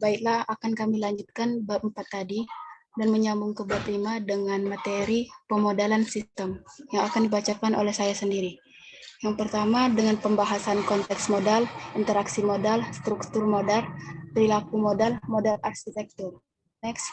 Baiklah, akan kami lanjutkan bab 4 tadi dan menyambung ke bab 5 dengan materi pemodelan sistem yang akan dibacakan oleh saya sendiri. Yang pertama dengan pembahasan konteks modal, interaksi modal, struktur modal, perilaku modal, modal arsitektur. Next.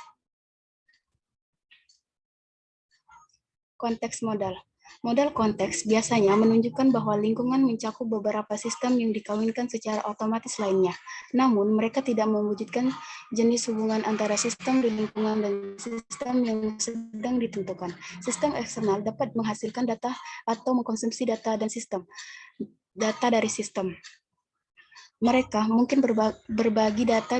Konteks modal. Modal konteks biasanya menunjukkan bahwa lingkungan mencakup beberapa sistem yang dikawinkan secara otomatis lainnya. Namun, mereka tidak mewujudkan jenis hubungan antara sistem di lingkungan dan sistem yang sedang ditentukan. Sistem eksternal dapat menghasilkan data atau mengkonsumsi data dan sistem. Data dari sistem. Mereka mungkin berbagi data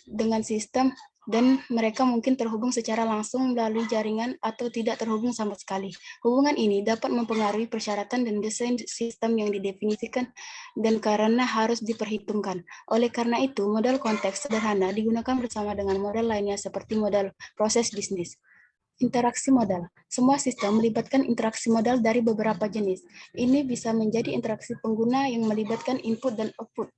dengan sistem dan mereka mungkin terhubung secara langsung melalui jaringan atau tidak terhubung sama sekali. Hubungan ini dapat mempengaruhi persyaratan dan desain sistem yang didefinisikan dan karena harus diperhitungkan. Oleh karena itu, model konteks sederhana digunakan bersama dengan model lainnya seperti model proses bisnis. Interaksi modal. Semua sistem melibatkan interaksi modal dari beberapa jenis. Ini bisa menjadi interaksi pengguna yang melibatkan input dan output.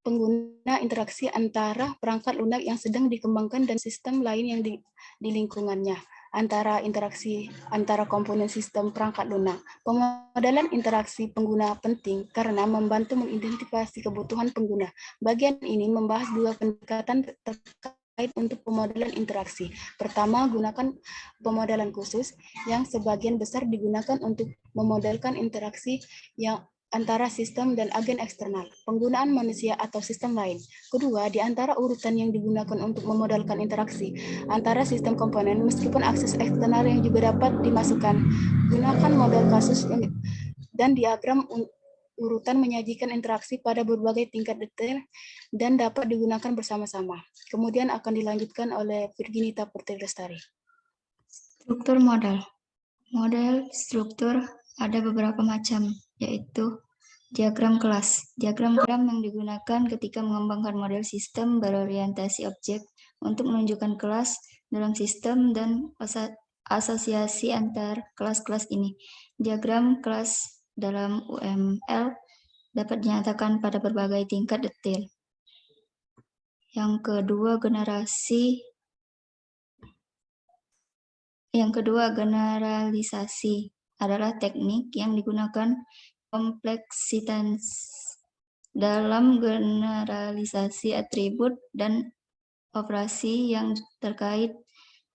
Pengguna interaksi antara perangkat lunak yang sedang dikembangkan dan sistem lain yang di lingkungannya, antara interaksi antara komponen sistem perangkat lunak. Pemodelan interaksi pengguna penting karena membantu mengidentifikasi kebutuhan pengguna. Bagian ini membahas dua pendekatan terkait untuk pemodelan interaksi. Pertama, gunakan pemodelan khusus yang sebagian besar digunakan untuk memodelkan interaksi yang antara sistem dan agen eksternal, penggunaan manusia atau sistem lain. Kedua, di antara urutan yang digunakan untuk memodelkan interaksi antara sistem komponen, meskipun akses eksternal yang juga dapat dimasukkan, gunakan model kasus dan diagram urutan menyajikan interaksi pada berbagai tingkat detail dan dapat digunakan bersama-sama. Kemudian akan dilanjutkan oleh Virginita Putri Lestari. Struktur modal. Model struktur ada beberapa macam, yaitu diagram kelas. Diagram kelas yang digunakan ketika mengembangkan model sistem berorientasi objek untuk menunjukkan kelas dalam sistem dan asosiasi antar kelas-kelas ini. Diagram kelas dalam UML dapat dinyatakan pada berbagai tingkat detail. Yang kedua, generalisasi adalah teknik yang digunakan kompleksitas dalam generalisasi atribut dan operasi yang terkait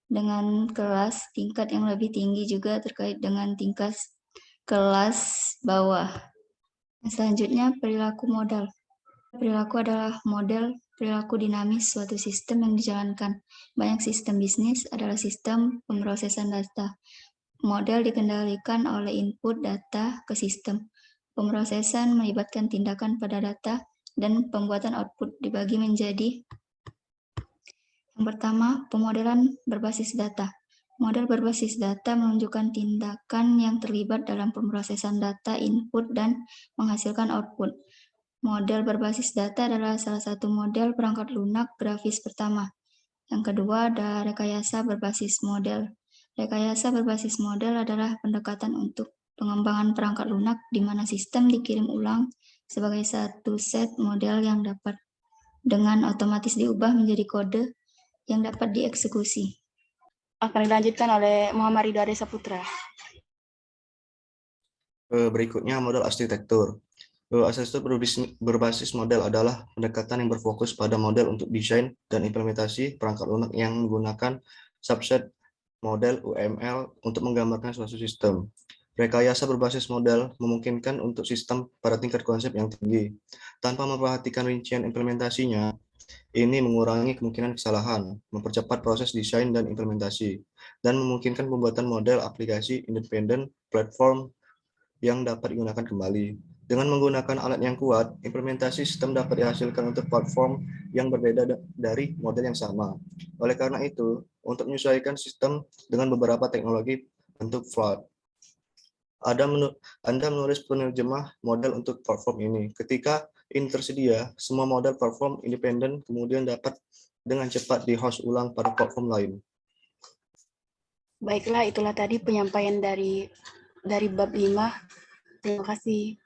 dengan kelas. Tingkat yang lebih tinggi juga terkait dengan tingkat kelas bawah. Selanjutnya, perilaku modal. Perilaku adalah model perilaku dinamis suatu sistem yang dijalankan. Banyak sistem bisnis adalah sistem pemrosesan data. Model dikendalikan oleh input data ke sistem. Pemrosesan melibatkan tindakan pada data dan pembuatan output dibagi menjadi: yang pertama, pemodelan berbasis data. Model berbasis data menunjukkan tindakan yang terlibat dalam pemrosesan data input dan menghasilkan output. Model berbasis data adalah salah satu model perangkat lunak grafis pertama. Yang kedua ada rekayasa berbasis model. Rekayasa berbasis model adalah pendekatan untuk pengembangan perangkat lunak di mana sistem dikirim ulang sebagai satu set model yang dapat dengan otomatis diubah menjadi kode yang dapat dieksekusi. Akan dilanjutkan oleh Muhammad Ridho Arisa Putra. Berikutnya model arsitektur. Arsitektur berbasis model adalah pendekatan yang berfokus pada model untuk desain dan implementasi perangkat lunak yang menggunakan subset model UML untuk menggambarkan suatu sistem. Rekayasa berbasis model memungkinkan untuk sistem pada tingkat konsep yang tinggi. Tanpa memperhatikan rincian implementasinya, ini mengurangi kemungkinan kesalahan, mempercepat proses desain dan implementasi, dan memungkinkan pembuatan model aplikasi independen platform yang dapat digunakan kembali. Dengan menggunakan alat yang kuat, implementasi sistem dapat dihasilkan untuk platform yang berbeda dari model yang sama. Oleh karena itu, untuk menyesuaikan sistem dengan beberapa teknologi bentuk float, Anda menulis penerjemah model untuk platform ini. Ketika ini tersedia, semua model platform independen kemudian dapat dengan cepat di-host ulang pada platform lain. Baiklah, itulah tadi penyampaian dari bab 5. Terima kasih.